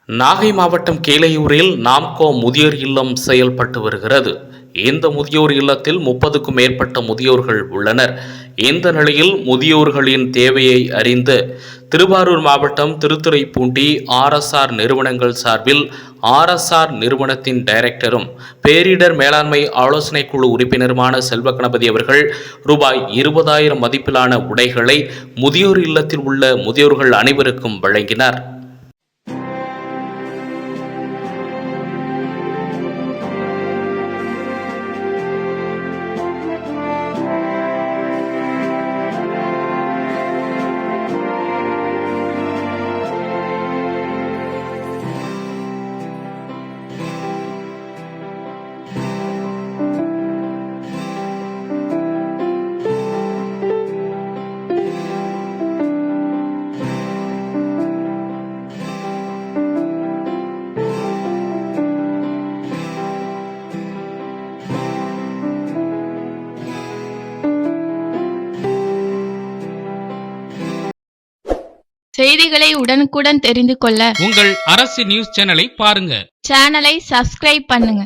நாகை மாவட்டம் கீழையூரில் நாம்கோ முதியோர் இல்லம் செயல்பட்டு வருகிறது. இந்த முதியோர் இல்லத்தில் 30க்கும் மேற்பட்ட முதியோர்கள் உள்ளனர். இந்த நிலையில் முதியோர்களின் தேவையை அறிந்து திருவாரூர் மாவட்டம் திருத்துறைப்பூண்டி RSR நிறுவனங்கள் சார்பில் RSR நிறுவனத்தின் டைரக்டரும் பேரிடர் மேலாண்மை ஆலோசனை குழு உறுப்பினருமான செல்வகணபதி அவர்கள் ரூபாய் 20,000 மதிப்பிலான உடைகளை முதியோர் இல்லத்தில் உள்ள முதியோர்கள் அனைவருக்கும் வழங்கினார். செய்திகளை உடனுக்குடன் தெரிந்து கொள்ள உங்கள் அரசு நியூஸ் சேனலை பாருங்க. சேனலை சப்ஸ்கிரைப் பண்ணுங்க.